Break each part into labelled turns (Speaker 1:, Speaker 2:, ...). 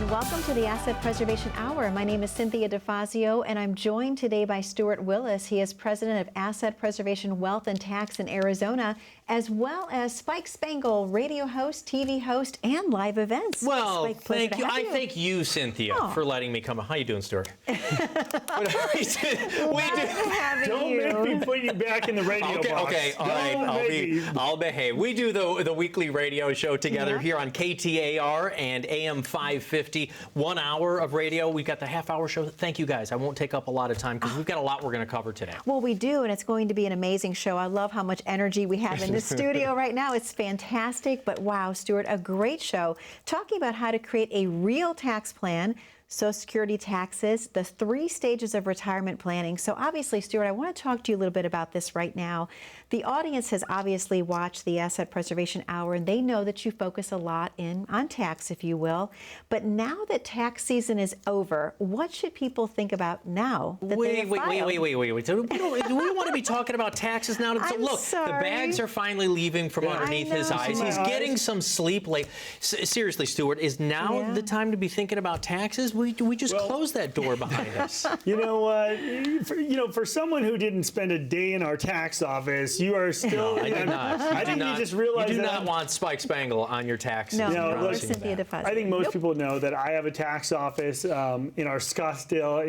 Speaker 1: and welcome to the Asset Preservation Hour. My name is Cynthia DeFazio, and I'm joined today by Stuart Willis. He is president of Asset Preservation Wealth and Tax in Arizona, as well as Spike Spangle, radio host, TV host, and live events.
Speaker 2: Well,
Speaker 1: Spike,
Speaker 2: thank you. I thank you, Cynthia, for letting me come. How you doing, Stuart?
Speaker 3: Don't make me put you back in the radio box.
Speaker 2: Okay, all right. I'll behave. We do the weekly radio show together here on KTAR and AM 550. 1 hour of radio. We've got the half-hour show. Thank you, guys. I won't take up a lot of time because we've got a lot we're going to cover today.
Speaker 1: Well, we do, and it's going to be an amazing show. I love how much energy we have in the studio right now. It's fantastic, but wow, Stuart, a great show. Talking about how to create a real tax plan, Social Security taxes, the 3 stages of retirement planning. So obviously, Stuart, I want to talk to you a little bit about this right now. The audience has obviously watched the Asset Preservation Hour, and they know that you focus a lot on tax, if you will. But now that tax season is over, what should people think about now that
Speaker 2: Wait. Do we want to be talking about taxes now? Look,
Speaker 1: sorry.
Speaker 2: The bags are finally leaving from underneath his eyes. He's getting some sleep late. Seriously, Stuart, is now the time to be thinking about taxes? We just closed that door behind us.
Speaker 3: You know what? For someone who didn't spend a day in our tax office, you are still.
Speaker 2: No, I did not.
Speaker 3: I think you just realized
Speaker 2: you do not want Spike Spangle on your taxes.
Speaker 1: No,
Speaker 3: look,
Speaker 1: Cynthia DeFazio.
Speaker 3: I think most people know that I have a tax office in our Scottsdale,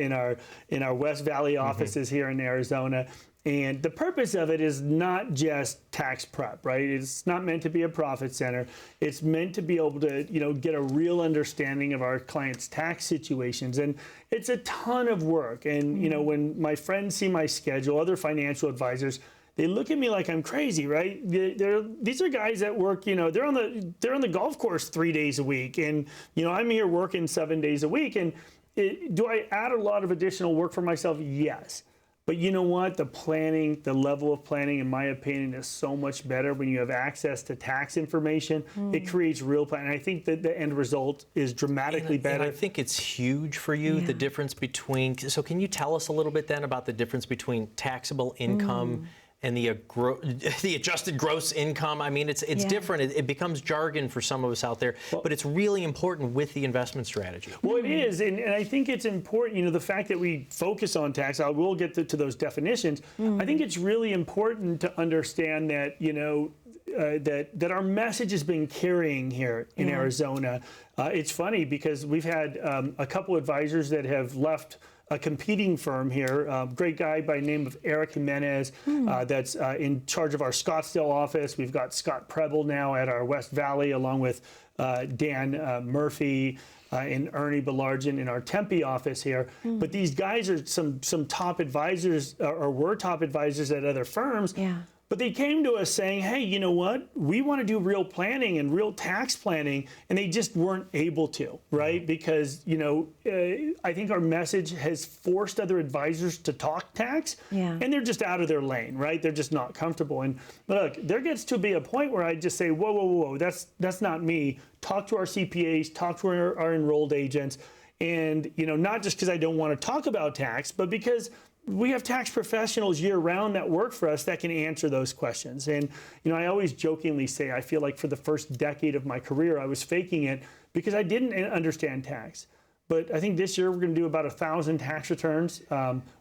Speaker 3: in our West Valley offices here in Arizona. And the purpose of it is not just tax prep, right? It's not meant to be a profit center. It's meant to be able to, get a real understanding of our clients' tax situations. And it's a ton of work. And, when my friends see my schedule, other financial advisors, they look at me like I'm crazy, right? These are guys that work, they're on the golf course 3 days a week. And, I'm here working 7 days a week. And do I add a lot of additional work for myself? Yes. But you know what? The planning, the level of planning, in my opinion, is so much better when you have access to tax information. It creates real planning. And I think that the end result is dramatically better.
Speaker 2: And I think it's huge for you, the difference between. So can you tell us a little bit then about the difference between taxable income and the adjusted gross income? I mean, it's different. It becomes jargon for some of us out there, but it's really important with the investment strategy.
Speaker 3: Well, it is, and I think it's important, the fact that we focus on tax, I will get to those definitions. I think it's really important to understand that, that our message has been carrying here in Arizona. It's funny because we've had a couple advisors that have left a competing firm here, great guy by the name of Eric Jimenez, that's in charge of our Scottsdale office. We've got Scott Preble now at our West Valley, along with Dan Murphy and Ernie Belargin in our Tempe office here. But these guys are some top advisors, or were top advisors at other firms. But they came to us saying, hey, you know what? We want to do real planning and real tax planning, and they just weren't able to, right? Because, I think our message has forced other advisors to talk tax, and they're just out of their lane, right? They're just not comfortable. And look, there gets to be a point where I just say, whoa, that's not me. Talk to our CPAs, talk to our enrolled agents, and, not just because I don't want to talk about tax, but because we have tax professionals year-round that work for us that can answer those questions. And, I always jokingly say I feel like for the first decade of my career, I was faking it because I didn't understand tax. But I think this year we're going to do about 1,000 tax returns,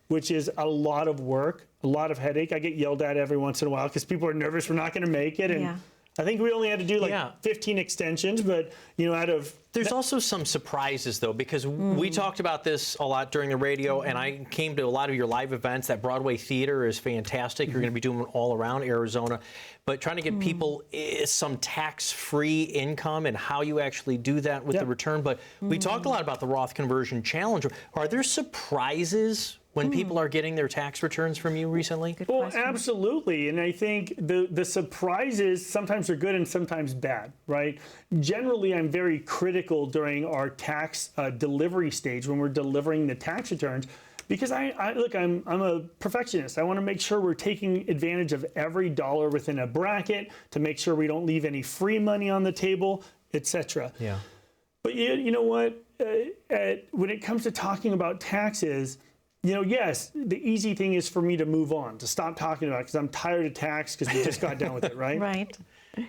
Speaker 3: which is a lot of work, a lot of headache. I get yelled at every once in a while because people are nervous we're not going to make it. And I think we only had to do 15 extensions, but, out of...
Speaker 2: There's also some surprises, though, because we talked about this a lot during the radio, and I came to a lot of your live events. That Broadway theater is fantastic. You're going to be doing it all around Arizona. But trying to get people some tax-free income and how you actually do that with the return. But we talked a lot about the Roth Conversion Challenge. Are there surprises when people are getting their tax returns from you recently?
Speaker 3: Well, absolutely. And I think the surprises sometimes are good and sometimes bad, right? Generally, I'm very critical during our tax delivery stage when we're delivering the tax returns, because I'm a perfectionist. I want to make sure we're taking advantage of every dollar within a bracket to make sure we don't leave any free money on the table, etc. But you know what? When it comes to talking about taxes, yes, the easy thing is for me to move on, to stop talking about it because I'm tired of tax because we just got done with it, right?
Speaker 1: Right.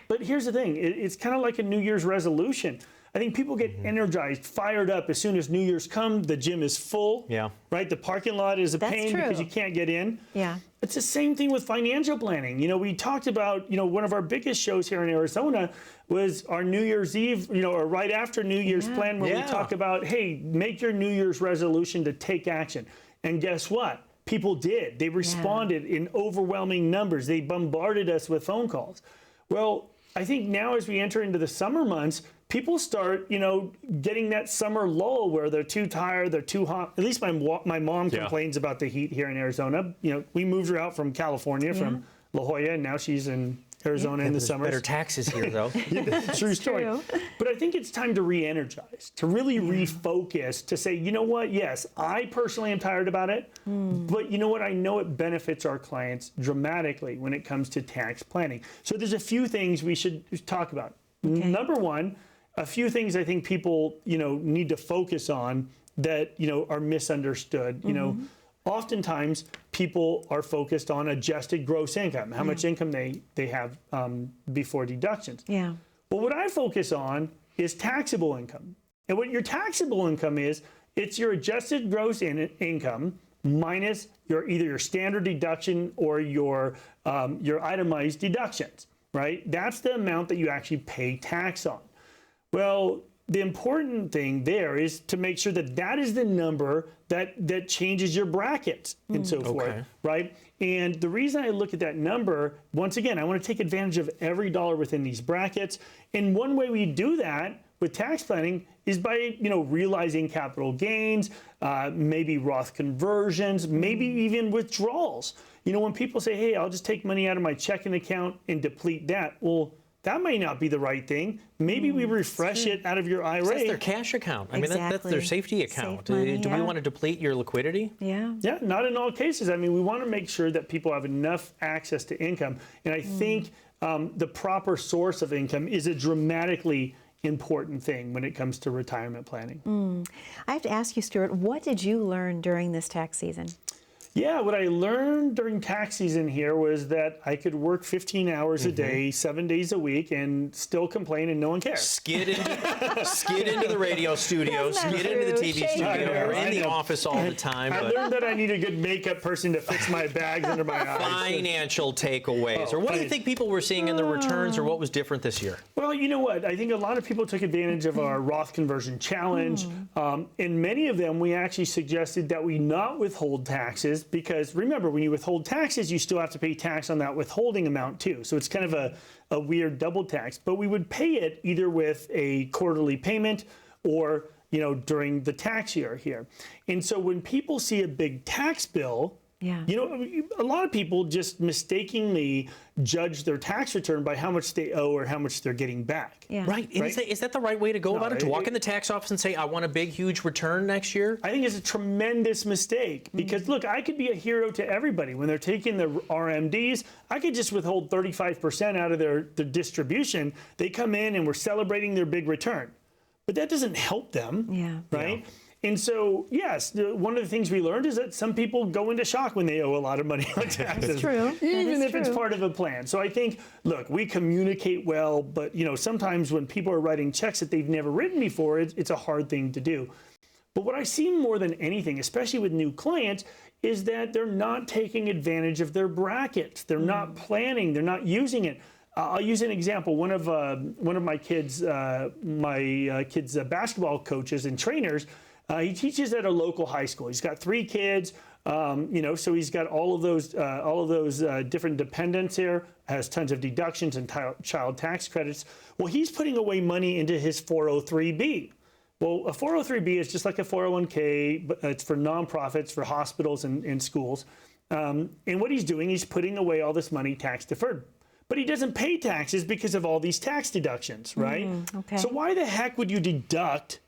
Speaker 3: But here's the thing. It's kind of like a New Year's resolution. I think people get energized, fired up as soon as New Year's come. The gym is full.
Speaker 2: Yeah.
Speaker 3: Right. The parking lot is a
Speaker 1: That's
Speaker 3: pain
Speaker 1: true.
Speaker 3: because you can't get in.
Speaker 1: Yeah.
Speaker 3: It's the same thing with financial planning. We talked about, one of our biggest shows here in Arizona was our New Year's Eve, or right after New Year's plan, where we talk about, hey, make your New Year's resolution to take action. And guess what? People did. They responded in overwhelming numbers. They bombarded us with phone calls. Well, I think now as we enter into the summer months, people start, getting that summer lull where they're too tired, they're too hot. At least my mom complains about the heat here in Arizona. We moved her out from California, from La Jolla, and now she's in Arizona in the summer.
Speaker 2: Better taxes here, though.
Speaker 3: True story.
Speaker 1: True.
Speaker 3: But I think it's time to re-energize, to really refocus, to say, you know what? Yes, I personally am tired about it, but you know what? I know it benefits our clients dramatically when it comes to tax planning. So there's a few things we should talk about.
Speaker 1: Okay.
Speaker 3: Number one, a few things I think people, need to focus on that, are misunderstood. Oftentimes people are focused on adjusted gross income, how much income they have before deductions.
Speaker 1: Yeah.
Speaker 3: Well, what I focus on is taxable income. And what your taxable income is, it's your adjusted gross income minus either your standard deduction or your itemized deductions, right? That's the amount that you actually pay tax on. Well, the important thing there is to make sure that that is the number that changes your brackets and so forth, right? And the reason I look at that number, once again, I want to take advantage of every dollar within these brackets. And one way we do that with tax planning is by, realizing capital gains, maybe Roth conversions, maybe even withdrawals. When people say, hey, I'll just take money out of my checking account and deplete that, well, that may not be the right thing. Maybe we refresh it out of your IRA.
Speaker 2: That's their cash account. I mean, that's their safety account.
Speaker 1: Safe money,
Speaker 2: Do we want to deplete your liquidity?
Speaker 1: Yeah.
Speaker 3: Yeah, not in all cases. I mean, we want to make sure that people have enough access to income. And I think the proper source of income is a dramatically important thing when it comes to retirement planning.
Speaker 1: I have to ask you, Stuart, what did you learn during this tax season?
Speaker 3: Yeah, what I learned during tax season here was that I could work 15 hours a day, 7 days a week, and still complain and no one cares.
Speaker 2: Skid into the radio studio,
Speaker 1: That's not
Speaker 2: skid into the
Speaker 1: true.
Speaker 2: TV
Speaker 1: Shame.
Speaker 2: studio. We're in
Speaker 3: I
Speaker 2: the
Speaker 3: know.
Speaker 2: office all the time.
Speaker 3: I
Speaker 2: But
Speaker 3: learned that I need a good makeup person to fix my bags under my eyes.
Speaker 2: financial takeaways. Or what do you think people were seeing in the returns, or what was different this year?
Speaker 3: Well, you know what? I think a lot of people took advantage of our Roth conversion challenge. And many of them, we actually suggested that we not withhold taxes because, remember, when you withhold taxes, you still have to pay tax on that withholding amount too. So it's kind of a weird double tax. But we would pay it either with a quarterly payment or, during the tax year here. And so when people see a big tax bill, a lot of people just mistakenly judge their tax return by how much they owe or how much they're getting back.
Speaker 1: Yeah.
Speaker 2: Right. And is that the right way to go about it? To walk in the tax office and say, I want a big, huge return next year?
Speaker 3: I think it's a tremendous mistake because, look, I could be a hero to everybody. When they're taking the RMDs, I could just withhold 35% out of their distribution. They come in and we're celebrating their big return. But that doesn't help them, right? Yeah. And so, yes, one of the things we learned is that some people go into shock when they owe a lot of money on taxes.
Speaker 1: That's true.
Speaker 3: Even if it's part of a plan. So I think, look, we communicate well, but sometimes when people are writing checks that they've never written before, it's a hard thing to do. But what I see more than anything, especially with new clients, is that they're not taking advantage of their brackets. They're not planning. They're not using it. I'll use an example. One of my kids' basketball coaches and trainers. He teaches at a local high school. He's got 3 kids, so he's got all of those different dependents here, has tons of deductions and child tax credits. Well, he's putting away money into his 403B. Well, a 403B is just like a 401k, but it's for nonprofits, for hospitals and schools. And what he's doing, he's putting away all this money tax deferred. But he doesn't pay taxes because of all these tax deductions, right?
Speaker 1: Okay.
Speaker 3: So why the heck would you deduct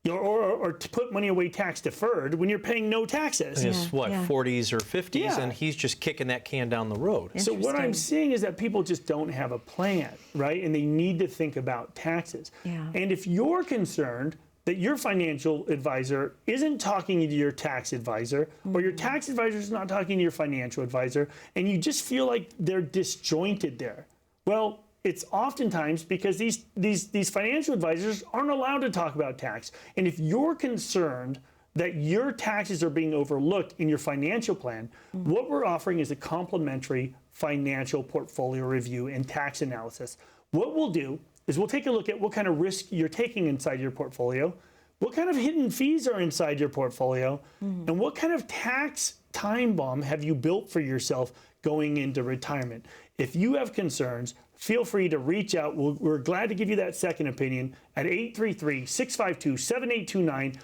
Speaker 3: or to put money away tax deferred when you're paying no taxes?
Speaker 2: It's 40s or 50s, and he's just kicking that can down the road.
Speaker 3: So what I'm seeing is that people just don't have a plan, right? And they need to think about taxes.
Speaker 1: Yeah.
Speaker 3: And if you're concerned that your financial advisor isn't talking to your tax advisor, or your tax advisor is not talking to your financial advisor, and you just feel like they're disjointed there, well, it's oftentimes because these financial advisors aren't allowed to talk about tax. And if you're concerned that your taxes are being overlooked in your financial plan, what we're offering is a complimentary financial portfolio review and tax analysis. What we'll do is we'll take a look at what kind of risk you're taking inside your portfolio, what kind of hidden fees are inside your portfolio, and what kind of tax time bomb have you built for yourself going into retirement. If you have concerns, feel free to reach out. We're glad to give you that second opinion at 833-652-7829,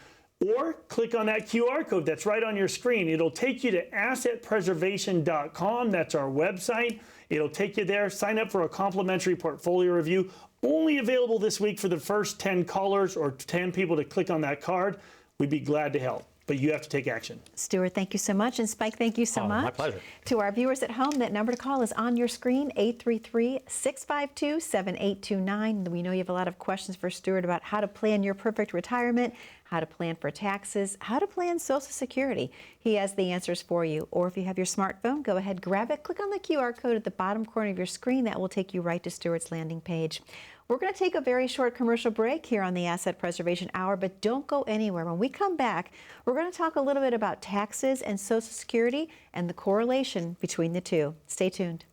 Speaker 3: or click on that QR code that's right on your screen. It'll take you to assetpreservation.com. That's our website. It'll take you there. Sign up for a complimentary portfolio review. Only available this week for the first 10 callers or 10 people to click on that card. We'd be glad to help, but you have to take action.
Speaker 1: Stuart, thank you so much. And Spike, thank you so much.
Speaker 2: My pleasure.
Speaker 1: To our viewers at home, that number to call is on your screen, 833-652-7829. We know you have a lot of questions for Stuart about how to plan your perfect retirement, how to plan for taxes, how to plan Social Security. He has the answers for you. Or if you have your smartphone, go ahead, grab it, click on the QR code at the bottom corner of your screen. That will take you right to Stuart's landing page. We're going to take a very short commercial break here on the Asset Preservation Hour, but don't go anywhere. When we come back, we're going to talk a little bit about taxes and Social Security and the correlation between the two. Stay tuned.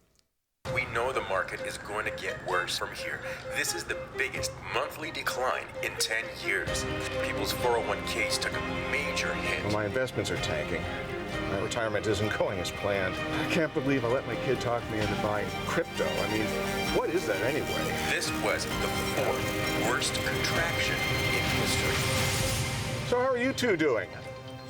Speaker 4: We know the market is going to get worse from here. This is the biggest monthly decline in 10 years. People's 401ks took a major hit.
Speaker 5: Well, my investments are tanking. My retirement isn't going as planned. I can't believe I let my kid talk me into buying crypto. I mean, what is that anyway?
Speaker 4: This was the fourth worst contraction in history.
Speaker 5: So how are you two doing?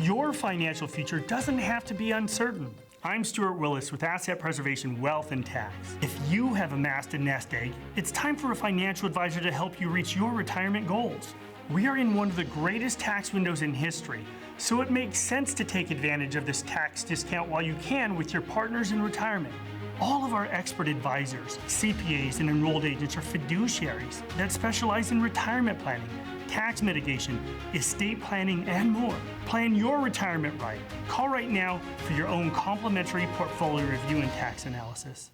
Speaker 3: Your financial future doesn't have to be uncertain. I'm Stuart Willis with Asset Preservation Wealth and Tax. If you have amassed a nest egg, it's time for a financial advisor to help you reach your retirement goals. We are in one of the greatest tax windows in history, so it makes sense to take advantage of this tax discount while you can with your partners in retirement. All of our expert advisors, CPAs, and enrolled agents are fiduciaries that specialize in retirement planning, tax mitigation, estate planning, and more. Plan your retirement right. Call right now for your own complimentary portfolio review and tax analysis.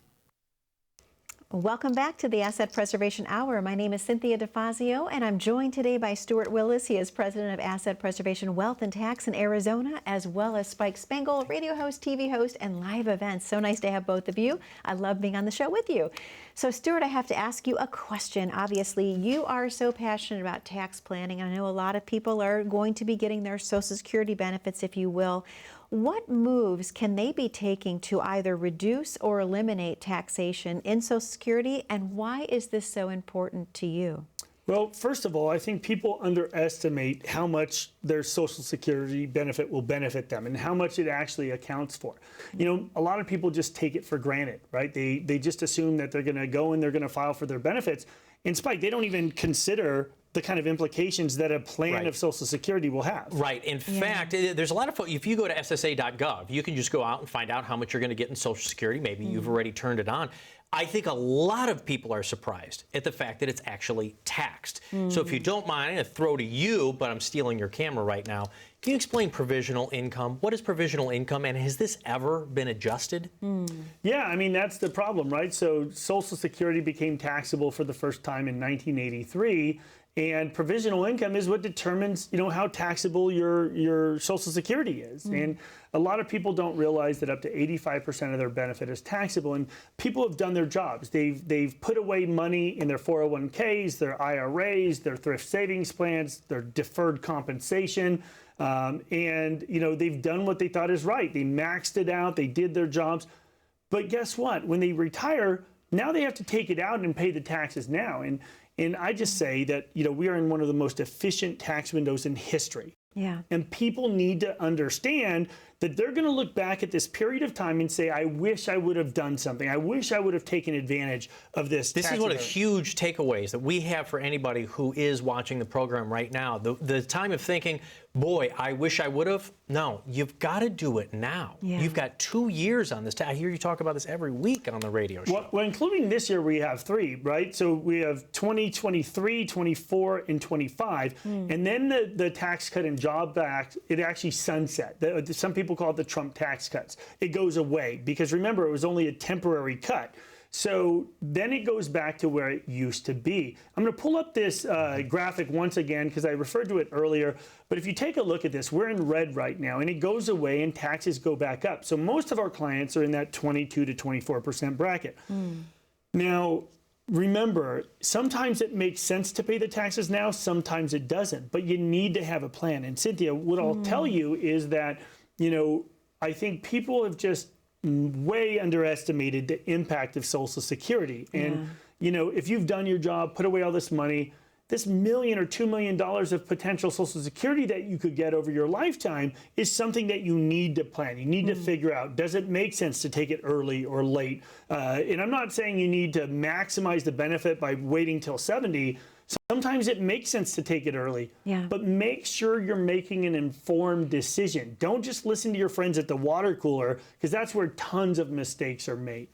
Speaker 1: Welcome back to the Asset Preservation Hour. My name is Cynthia DeFazio, and I'm joined today by Stuart Willis. He is president of Asset Preservation Wealth and Tax in Arizona, as well as Spike Spangle, radio host, TV host, and live events. So nice to have both of you. I love being on the show with you. So, Stuart, I have to ask you a question. Obviously, you are so passionate about tax planning. I know a lot of people are going to be getting their Social Security benefits, if you will. What moves can they be taking to either reduce or eliminate taxation in Social Security, and why is this so important to you?
Speaker 3: Well, first of all, I think people underestimate how much their Social Security benefit will benefit them and how much it actually accounts for. You know, a lot of people just take it for granted, right? They just assume that they're going to go and they're going to file for their benefits. In Spike, they don't even consider the kind of implications that a plan of Social Security will have.
Speaker 2: Right. In fact, there's a lot of, if you go to ssa.gov, you can just go out and find out how much you're going to get in Social Security. Maybe you've already turned it on. I think a lot of people are surprised at the fact that it's actually taxed. So if you don't mind, I'm going to throw to you, but I'm stealing your camera right now. Can you explain provisional income? What is provisional income, and has this ever been adjusted?
Speaker 3: Yeah, I mean, that's the problem, right? So Social Security became taxable for the first time in 1983. And provisional income is what determines, you know, how taxable your Social Security is. And a lot of people don't realize that up to 85% of their benefit is taxable. And people have done their jobs. They've put away money in their 401ks, their IRAs, their thrift savings plans, their deferred compensation. And, you know, they've done what they thought is right. They maxed it out. They did their jobs. But guess what? When they retire, now they have to take it out and pay the taxes now. And I just say that, you know, we are in one of the most efficient tax windows in history.
Speaker 1: Yeah.
Speaker 3: And people need to understand that they're going to look back at this period of time and say, I wish I would have done something. I wish I would have taken advantage of this.
Speaker 2: This is one of the huge takeaways that we have for anybody who is watching the program right now. The time of thinking, boy, I wish I would have. No, you've got to do it now.
Speaker 1: Yeah.
Speaker 2: You've got 2 years on this. I hear you talk about this every week on the radio show.
Speaker 3: Well, including this year, we have 3, right? So we have 2023, 24, and 25. And then the Tax Cut and Job Act, it actually sunset. Some people call it the Trump tax cuts. It goes away because remember, it was only a temporary cut. So then it goes back to where it used to be. I'm going to pull up this graphic once again because I referred to it earlier. But if you take a look at this, we're in red right now, and it goes away and taxes go back up. So most of our clients are in that 22 to 24% bracket. Now, remember, sometimes it makes sense to pay the taxes now, sometimes it doesn't. But you need to have a plan. And Cynthia, what I'll tell you is that, you know, I think people have just way underestimated the impact of Social Security. And, you know, if you've done your job, put away all this money, this $1 million or $2 million of potential Social Security that you could get over your lifetime is something that you need to plan. You need to figure out, does it make sense to take it early or late? And I'm not saying you need to maximize the benefit by waiting till 70. Sometimes it makes sense to take it early, but make sure you're making an informed decision. Don't just listen to your friends at the water cooler, because that's where tons of mistakes are made.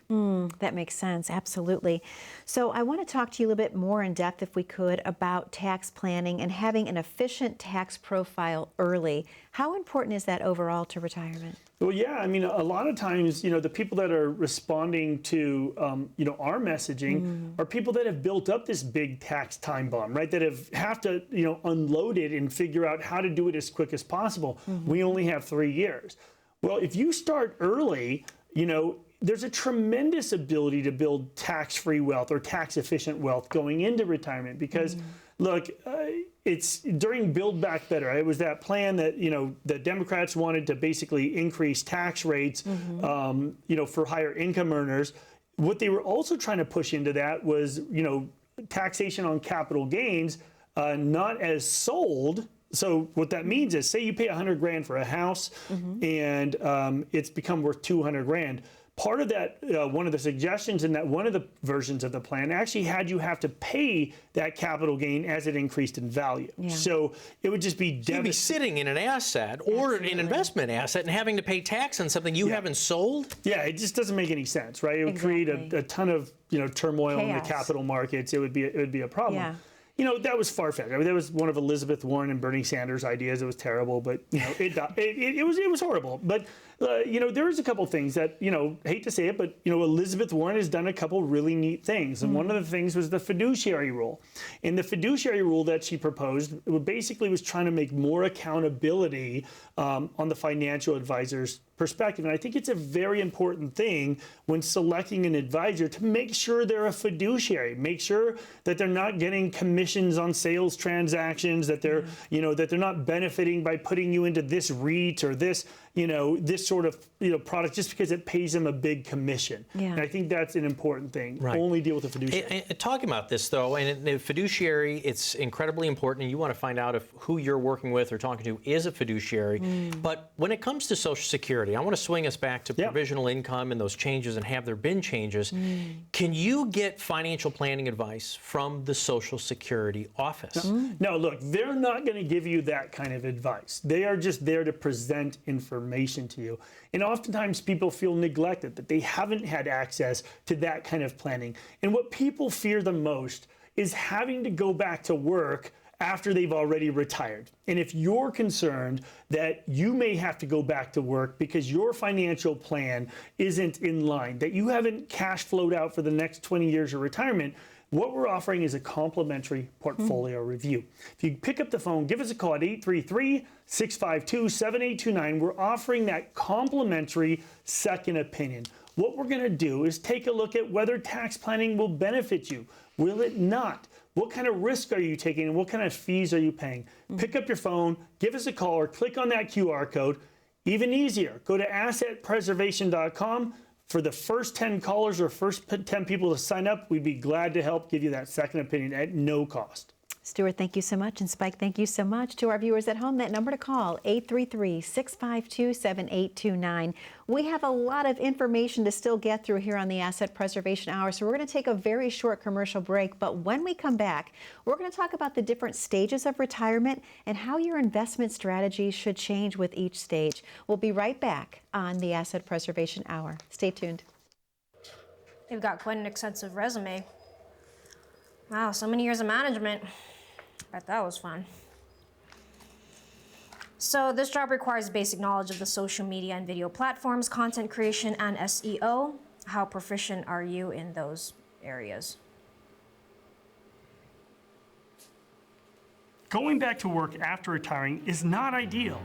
Speaker 1: That makes sense, absolutely. So I want to talk to you a little bit more in depth, if we could, about tax planning and having an efficient tax profile early. How important is that overall to retirement?
Speaker 3: Well, yeah, I mean, a lot of times, you know, the people that are responding to, you know, our messaging are people that have built up this big tax time bomb, right? That have to, you know, unload it and figure out how to do it as quick as possible. We only have 3 years. Well, if you start early, you know, there's a tremendous ability to build tax-free wealth or tax-efficient wealth going into retirement because, look, it's during Build Back Better. It was that plan that, you know, the Democrats wanted to basically increase tax rates, you know, for higher income earners. What they were also trying to push into that was, you know, taxation on capital gains, not as sold. So what that means is, say you pay 100 grand for a house and it's become worth 200 grand. Part of that, one of the suggestions in that one of the versions of the plan actually had you have to pay that capital gain as it increased in value. So it would just be
Speaker 2: You'd be sitting in an asset or an investment asset and having to pay tax on something you haven't sold?
Speaker 3: Yeah, it just doesn't make any sense, right? It would create a ton of, you know, turmoil in the capital markets. It would be a problem. You know, that was far-fetched. I mean, that was one of Elizabeth Warren and Bernie Sanders' ideas. It was terrible, but, you know, it was horrible. But, you know, there was a couple things that, you know, hate to say it, but, you know, Elizabeth Warren has done a couple really neat things. And one of the things was the fiduciary rule. And the fiduciary rule that she proposed basically was trying to make more accountability on the financial advisor's perspective. And I think it's a very important thing when selecting an advisor to make sure they're a fiduciary, make sure that they're not getting commissions on sales transactions, that they're, you know, that they're not benefiting by putting you into this REIT or this, you know, this sort of, you know, product just because it pays them a big commission. And I think that's an important thing. Only deal with the fiduciary.
Speaker 2: Talking about this, though, and the fiduciary, it's incredibly important, and you want to find out if who you're working with or talking to is a fiduciary. But when it comes to Social Security, I want to swing us back to provisional income and those changes, and have there been changes. Can you get financial planning advice from the Social Security office?
Speaker 3: No, look, they're not going to give you that kind of advice. They are just there to present information to you. And oftentimes people feel neglected, that they haven't had access to that kind of planning. And what people fear the most is having to go back to work after they've already retired. And if you're concerned that you may have to go back to work because your financial plan isn't in line, that you haven't cash flowed out for the next 20 years of retirement, what we're offering is a complimentary portfolio review. If you pick up the phone, give us a call at 833-652-7829. We're offering that complimentary second opinion. What we're going to do is take a look at whether tax planning will benefit you. Will it not? What kind of risk are you taking and what kind of fees are you paying? Pick up your phone, give us a call, or click on that QR code. Even easier, go to assetpreservation.com. For the first 10 callers or first 10 people to sign up, we'd be glad to help give you that second opinion at no cost.
Speaker 1: Stuart, thank you so much. And Spike, thank you so much. To our viewers at home, that number to call, 833-652-7829. We have a lot of information to still get through here on the Asset Preservation Hour, so we're going to take a very short commercial break. But when we come back, we're going to talk about the different stages of retirement and how your investment strategies should change with each stage. We'll be right back on the Asset Preservation Hour. Stay tuned.
Speaker 6: They've got quite an extensive resume. Wow, so many years of management. Bet that was fun. So this job requires basic knowledge of the social media and video platforms, content creation, and SEO. how proficient are you in those areas?
Speaker 3: Going back to work after retiring is not ideal.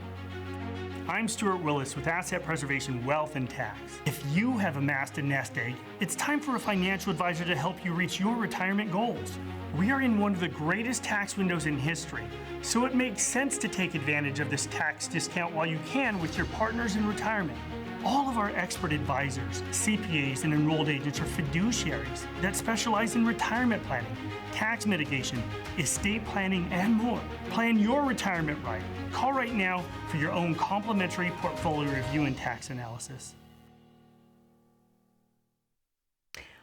Speaker 3: I'm Stuart Willis with Asset Preservation Wealth and Tax. If you have amassed a nest egg, it's time for a financial advisor to help you reach your retirement goals. We are in one of the greatest tax windows in history, so it makes sense to take advantage of this tax discount while you can with your partners in retirement. All of our expert advisors, CPAs, and enrolled agents are fiduciaries that specialize in retirement planning, tax mitigation, estate planning, and more. Plan your retirement right. Call right now for your own complimentary portfolio review and tax analysis.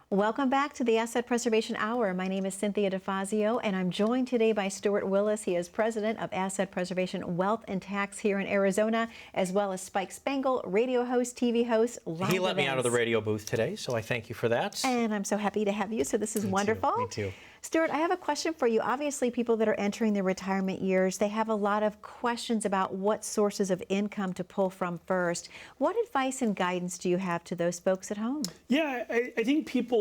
Speaker 1: Welcome back to the Asset Preservation Hour. My name is Cynthia DeFazio, and I'm joined today by Stuart Willis. He is president of Asset Preservation Wealth and Tax here in Arizona, as well as Spike Spangle, radio host, TV host, live
Speaker 2: He let me
Speaker 1: events.
Speaker 2: out of the radio booth today, so I thank you for that.
Speaker 1: And I'm so happy to have you, so this is wonderful.
Speaker 2: Me too.
Speaker 1: Stuart, I have a question for you. Obviously, people that are entering their retirement years, they have a lot of questions about what sources of income to pull from first. What advice and guidance do you have to those folks at home?
Speaker 3: Yeah, I think people,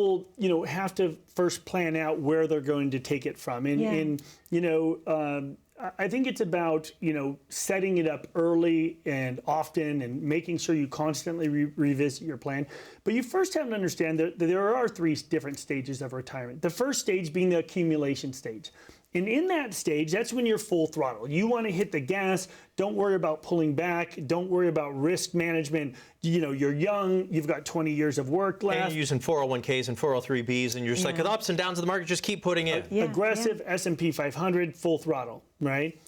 Speaker 3: have to first plan out where they're going to take it from. And I think it's about, setting it up early and often and making sure you constantly revisit your plan. But you first have to understand that there are 3 different stages of retirement. The first stage being the accumulation stage. And in that stage, that's when you're full throttle. You want to hit the gas. Don't worry about pulling back. Don't worry about risk management. You're young. You've got 20 years of work left.
Speaker 2: And you're using 401ks and 403bs, and you're just like, the ups and downs of the market, just keep putting in.
Speaker 3: Aggressive S&P 500, full throttle, right?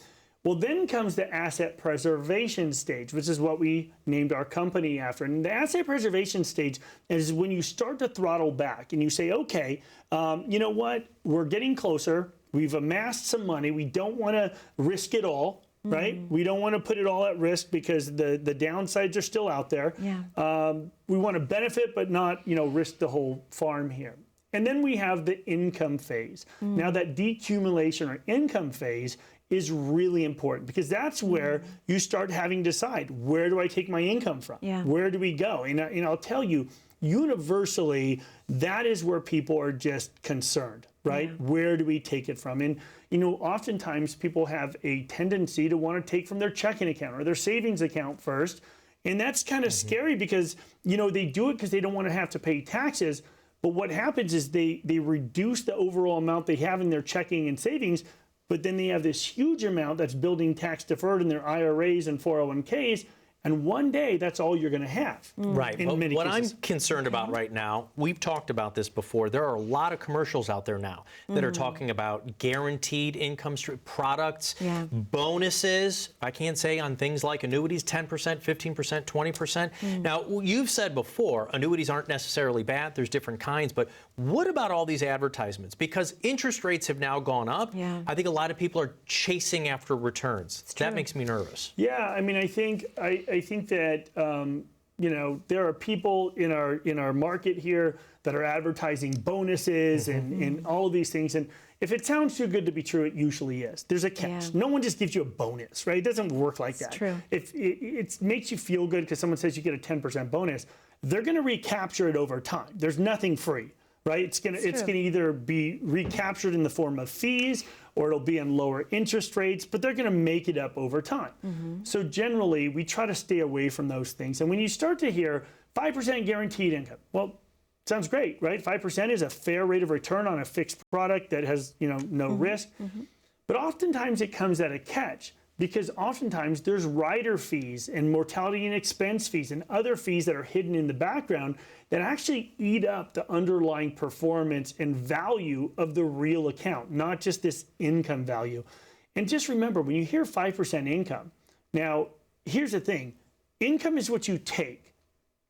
Speaker 3: Well, then comes the asset preservation stage, which is what we named our company after. And the asset preservation stage is when you start to throttle back and you say, okay, you know what? We're getting closer. We've amassed some money. We don't want to risk it all, right? We don't want to put it all at risk because the downsides are still out there.
Speaker 1: Yeah.
Speaker 3: We want to benefit, but not, risk the whole farm here. And then we have the income phase. Now that decumulation or income phase is really important because that's where you start having to decide, where do I take my income from?
Speaker 1: Yeah.
Speaker 3: Where do we go? And I'll tell you, universally, that is where people are just concerned, right? Yeah. Where do we take it from? And, oftentimes people have a tendency to want to take from their checking account or their savings account first. And that's kind of scary because, they do it because they don't want to have to pay taxes. But what happens is they reduce the overall amount they have in their checking and savings, but then they have this huge amount that's building tax deferred in their IRAs and 401ks. And one day, that's all you're going to have.
Speaker 2: Right. But what I'm concerned about right now, we've talked about this before. There are a lot of commercials out there now that are talking about guaranteed income stream products, bonuses, I can't say on things like annuities, 10%, 15%, 20%. Now, you've said before, annuities aren't necessarily bad. There's different kinds. But what about all these advertisements? Because interest rates have now gone up. Yeah. I think a lot of people are chasing after returns. That makes me nervous.
Speaker 3: Yeah, I mean, I think that there are people in our market here that are advertising bonuses and all of these things. And if it sounds too good to be true, it usually is. There's a catch. Yeah. No one just gives you a bonus, right? It doesn't work like that.
Speaker 1: True.
Speaker 3: If it makes you feel good because someone says you get a 10% bonus, they're going to recapture it over time. There's nothing free. Right? It's gonna either be recaptured in the form of fees or it'll be in lower interest rates, but they're gonna make it up over time. So generally, we try to stay away from those things. And when you start to hear 5% guaranteed income, well, sounds great, right? 5% is a fair rate of return on a fixed product that has no risk. But oftentimes it comes at a catch. Because oftentimes there's rider fees and mortality and expense fees and other fees that are hidden in the background that actually eat up the underlying performance and value of the real account, not just this income value. And just remember, when you hear 5% income, now here's the thing, income is what you take.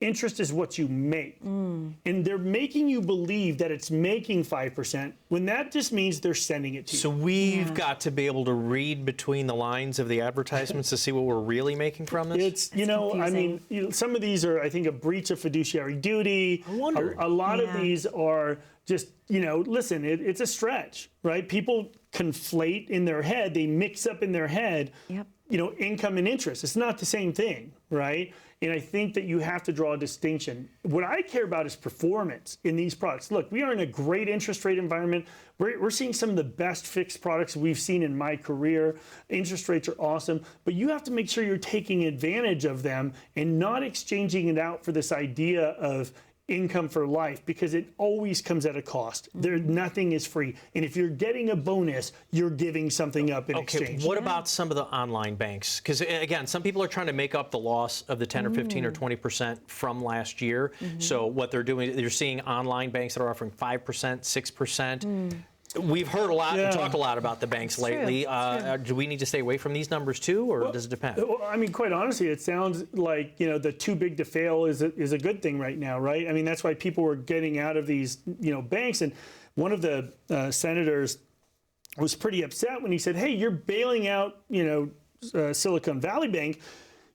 Speaker 3: Interest is what you make. And they're making you believe that it's making 5% when that just means they're sending it to you.
Speaker 2: So we've got to be able to read between the lines of the advertisements to see what we're really making from this?
Speaker 3: It's, I mean, some of these are, I think, a breach of fiduciary duty.
Speaker 2: I wonder.
Speaker 3: A lot of these are just, listen, it's a stretch, right? People conflate in their head, they mix up in their head income and interest. It's not the same thing, right? And I think that you have to draw a distinction. What I care about is performance in these products. Look, we are in a great interest rate environment. We're seeing some of the best fixed products we've seen in my career. Interest rates are awesome, but you have to make sure you're taking advantage of them and not exchanging it out for this idea of income for life, because it always comes at a cost. Nothing is free. And if you're getting a bonus, you're giving something up in exchange.
Speaker 2: What about some of the online banks? Because again, some people are trying to make up the loss of the 10 or 15 or 20% from last year. So what they're doing, they're seeing online banks that are offering 5%, 6%. We've heard a lot and talked a lot about the banks lately. Do we need to stay away from these numbers too, or does it depend?
Speaker 3: Well, I mean, quite honestly, it sounds like the too big to fail is a good thing right now, right? I mean, that's why people were getting out of these banks. And one of the senators was pretty upset when he said, "Hey, you're bailing out Silicon Valley Bank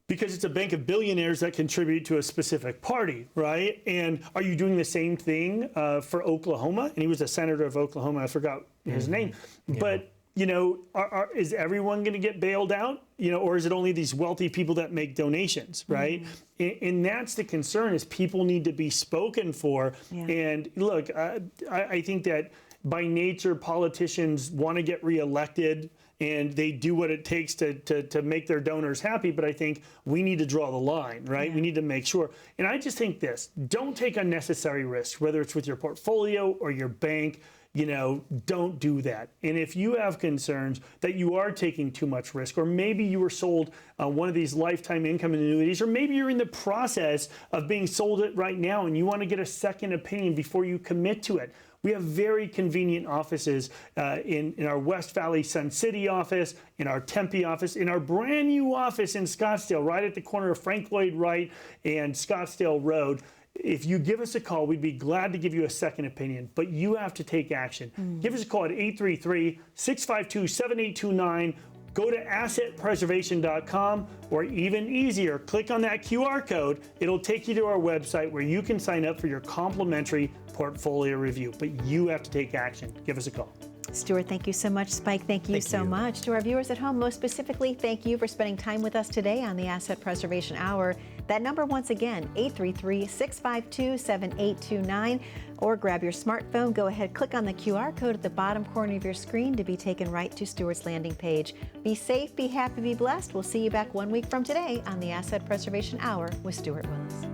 Speaker 3: because it's a bank of billionaires that contribute to a specific party, right? And are you doing the same thing for Oklahoma?" And he was a senator of Oklahoma. I forgot his name. But, is everyone going to get bailed out? Or is it only these wealthy people that make donations, right? And that's the concern, is people need to be spoken for. And look, I think that by nature, politicians want to get reelected, and they do what it takes to make their donors happy. But I think we need to draw the line, right? We need to make sure. And I just think this: don't take unnecessary risks, whether it's with your portfolio or your bank. Don't do that. And if you have concerns that you are taking too much risk, or maybe you were sold one of these lifetime income annuities, or maybe you're in the process of being sold it right now and you want to get a second opinion before you commit to it, we have very convenient offices in our West Valley Sun City office, in our Tempe office, in our brand new office in Scottsdale, right at the corner of Frank Lloyd Wright and Scottsdale Road. If you give us a call, we'd be glad to give you a second opinion, but you have to take action. Give us a call at 833-652-7829. Go to assetpreservation.com, or even easier, click on that QR code. It'll take you to our website where you can sign up for your complimentary portfolio review. But you have to take action. Give us a call.
Speaker 1: Stuart, thank you so much. Spike, thank you so much. To our viewers at home, most specifically, thank you for spending time with us today on the Asset Preservation Hour. That number, once again, 833-652-7829. Or grab your smartphone, go ahead, click on the QR code at the bottom corner of your screen to be taken right to Stuart's landing page. Be safe, be happy, be blessed. We'll see you back 1 week from today on the Asset Preservation Hour with Stuart Willis.